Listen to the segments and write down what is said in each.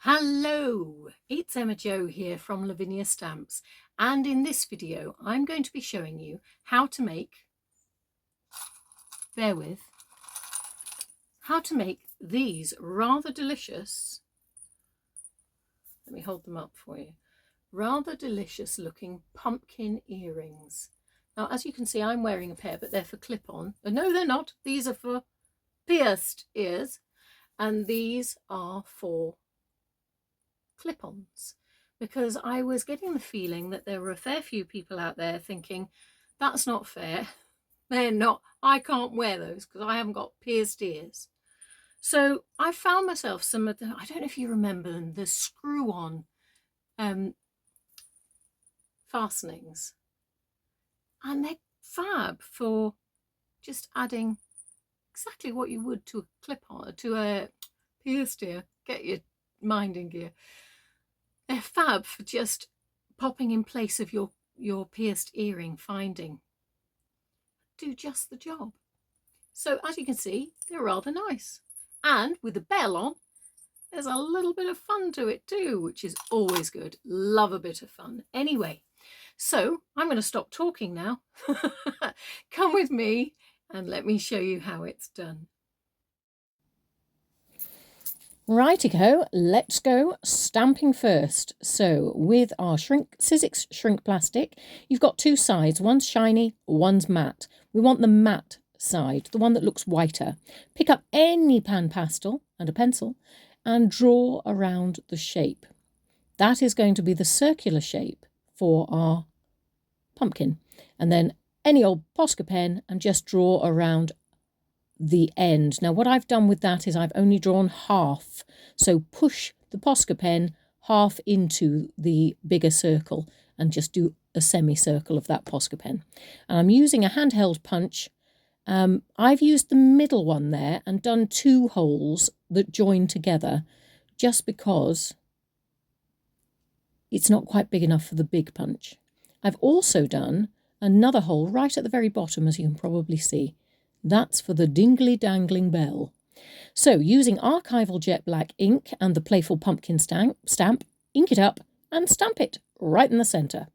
Hello, it's Emma Jo here from Lavinia Stamps, and in this video I'm going to be showing you how to make, how to make these rather delicious, let me hold them up for you, rather delicious looking pumpkin earrings. Now as you can see I'm wearing a pair, but they're for clip-on. No, they're not, these are for pierced ears, and these are for clip-ons, because I was getting the feeling that there were a fair few people out there thinking that's not fair, they're not, I can't wear those because I haven't got pierced ears. So I found myself some of the, I don't know if you remember them, the screw-on fastenings, and they're fab for just adding exactly what you would to a clip-on, to a pierced ear. Get your mind in gear. They're fab for just popping in place of your pierced earring finding. Do just the job. So as you can see, they're rather nice. And with the bell on, there's a little bit of fun to it too, which is always good. Love a bit of fun. Anyway, so I'm going to stop talking now. Come with me and let me show you how it's done. Righty-ho, let's go stamping first. So with our Sizzix shrink plastic, you've got two sides. One's shiny, one's matte. We want the matte side, the one that looks whiter. Pick up any pan pastel and a pencil and draw around the shape. That is going to be the circular shape for our pumpkin. And then any old Posca pen and just draw around the end. Now what I've done with that is I've only drawn half, so push the Posca pen half into the bigger circle and just do a semicircle of that Posca pen. And I'm using a handheld punch. I've used the middle one there and done two holes that join together just because it's not quite big enough for the big punch. I've also done another hole right at the very bottom, as you can probably see. That's for the dingly dangling bell. So using archival jet black ink and the Playful Pumpkin stamp, ink it up and stamp it right in the centre.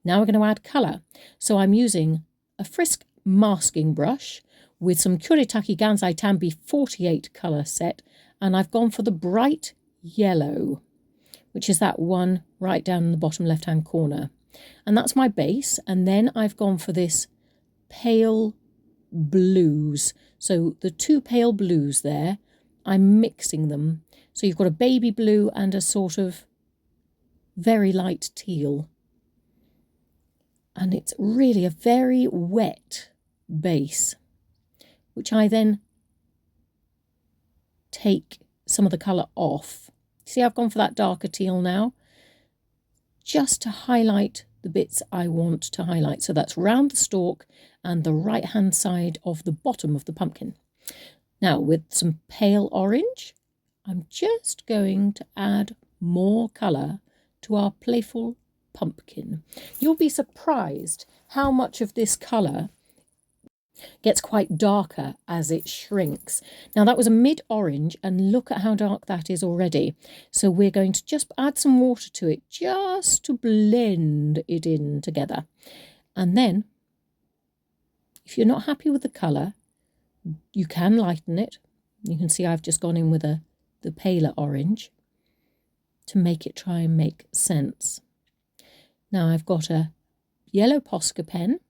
Now we're going to add colour. So I'm using a Frisk masking brush with some Kuretake Gansai Tambi 48 colour set, and I've gone for the bright yellow, which is that one right down in the bottom left hand corner. And that's my base, and then I've gone for this pale blues. So the two pale blues there, I'm mixing them. So you've got a baby blue and a sort of very light teal. And it's really a very wet base, which I then take some of the colour off. See, I've gone for that darker teal now, just to highlight the bits I want to highlight. So that's round the stalk and the right hand side of the bottom of the pumpkin. Now with some pale orange, I'm just going to add more colour to our Playful Pumpkin. You'll be surprised how much of this colour gets quite darker as it shrinks. Now that was a mid-orange, and look at how dark that is already. So we're going to just add some water to it just to blend it in together. And then, if you're not happy with the colour, you can lighten it. You can see I've just gone in with the paler orange to make it try and make sense. Now I've got a yellow Posca pen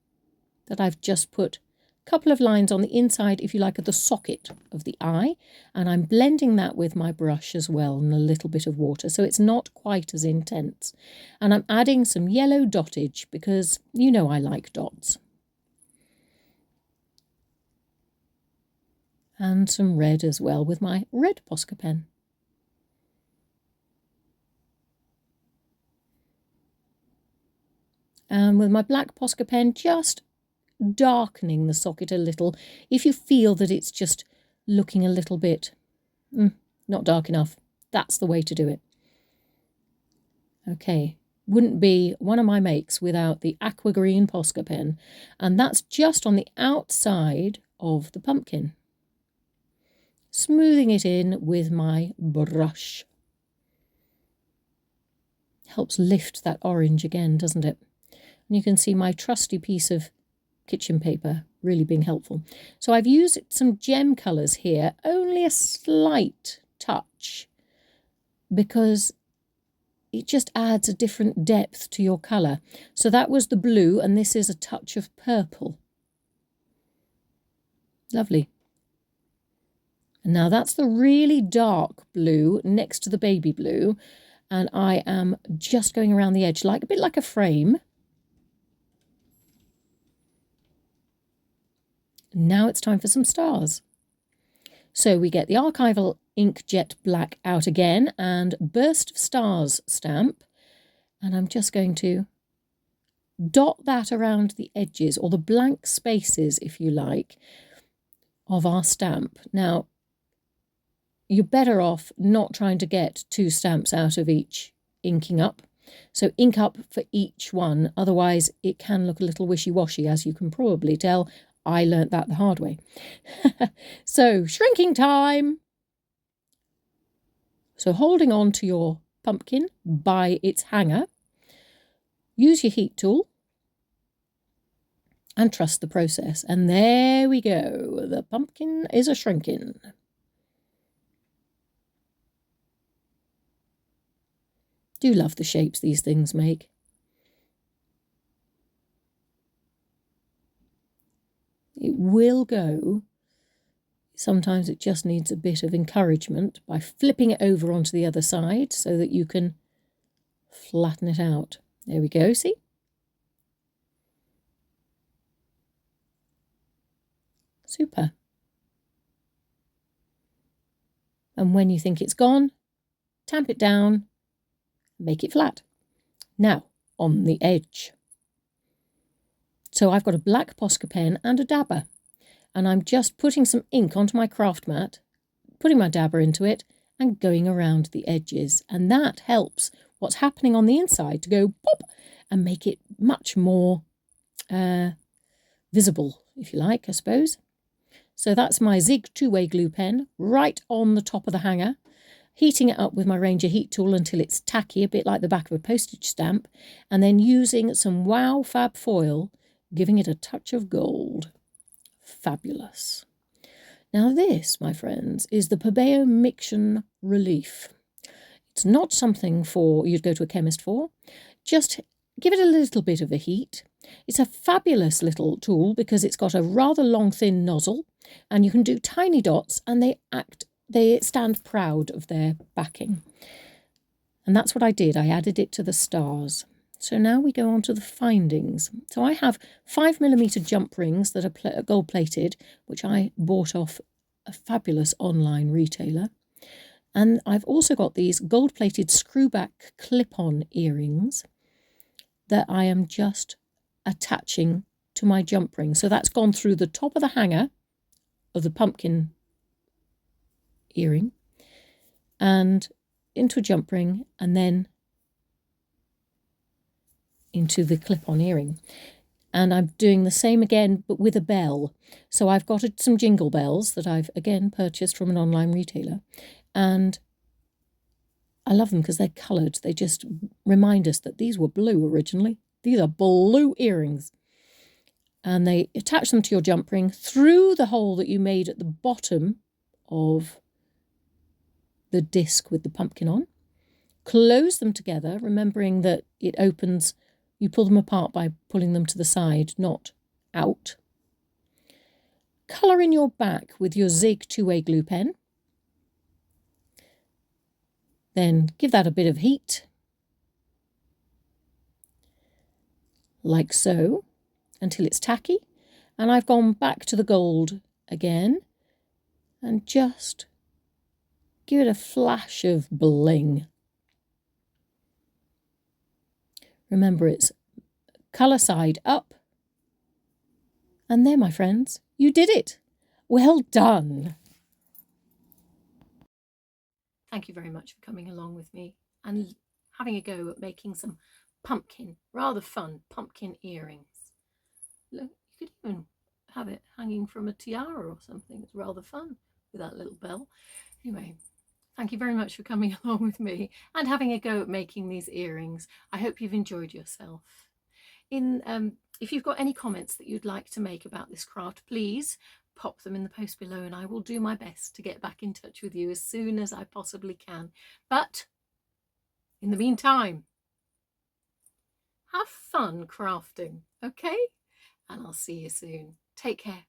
that I've just put couple of lines on the inside, if you like, of the socket of the eye, and I'm blending that with my brush as well and a little bit of water, so it's not quite as intense. And I'm adding some yellow dottage because you know I like dots, and some red as well with my red Posca pen. And with my black Posca pen, just darkening the socket a little if you feel that it's just looking a little bit not dark enough. That's the way to do it. Okay, wouldn't be one of my makes without the aqua green Posca pen, and that's just on the outside of the pumpkin, smoothing it in with my brush. Helps lift that orange again, doesn't it? And you can see my trusty piece of kitchen paper really being helpful. So I've used some gem colours here, only a slight touch, because it just adds a different depth to your colour. So that was the blue, and this is a touch of purple. Lovely. And now that's the really dark blue next to the baby blue, and I am just going around the edge, like a bit like a frame. Now it's time for some stars. So we get the archival ink jet black out again and burst of stars stamp, and I'm just going to dot that around the edges, or the blank spaces if you like, of our stamp. Now you're better off not trying to get 2 stamps out of each inking up. So ink up for each one, otherwise it can look a little wishy-washy, as you can probably tell. I learnt that the hard way. So shrinking time. So holding on to your pumpkin by its hanger, use your heat tool and trust the process. And there we go. The pumpkin is a shrinking. Do love the shapes these things make. It will go. Sometimes it just needs a bit of encouragement by flipping it over onto the other side so that you can flatten it out. There we go, see? Super. And when you think it's gone, tamp it down, make it flat. Now, on the edge. So I've got a black Posca pen and a dabber, and I'm just putting some ink onto my craft mat, putting my dabber into it and going around the edges, and that helps what's happening on the inside to go pop and make it much more visible, if you like, I suppose. So that's my Zig two-way glue pen right on the top of the hanger, heating it up with my Ranger heat tool until it's tacky, a bit like the back of a postage stamp, and then using some Wow Fab foil, giving it a touch of gold. Fabulous. Now this, my friends, is the Pabeo Miction Relief. It's not something for you'd go to a chemist for. Just give it a little bit of a heat. It's a fabulous little tool because it's got a rather long, thin nozzle, and you can do tiny dots, and they stand proud of their backing. And that's what I did. I added it to the stars. So now we go on to the findings. So I have 5mm jump rings that are gold plated, which I bought off a fabulous online retailer. And I've also got these gold plated screwback clip-on earrings that I am just attaching to my jump ring. So that's gone through the top of the hanger of the pumpkin earring and into a jump ring, and then into the clip-on earring. And I'm doing the same again, but with a bell. So I've got some jingle bells that I've again purchased from an online retailer, and I love them because they're coloured. They just remind us that these were blue originally. These are blue earrings. And they attach them to your jump ring through the hole that you made at the bottom of the disc with the pumpkin on. Close them together, remembering that it opens, you pull them apart by pulling them to the side, not out. Colour in your back with your Zig two-way glue pen. Then give that a bit of heat, like so, until it's tacky. And I've gone back to the gold again and just give it a flash of bling. Remember, it's colour side up. And there, my friends, you did it. Well done. Thank you very much for coming along with me and having a go at making some rather fun pumpkin earrings. Look, you could even have it hanging from a tiara or something. It's rather fun with that little bell. Anyway, Thank you very much for coming along with me and having a go at making these earrings. I hope you've enjoyed yourself. If you've got any comments that you'd like to make about this craft, please pop them in the post below and I will do my best to get back in touch with you as soon as I possibly can. But in the meantime, have fun crafting, okay? And I'll see you soon. Take care.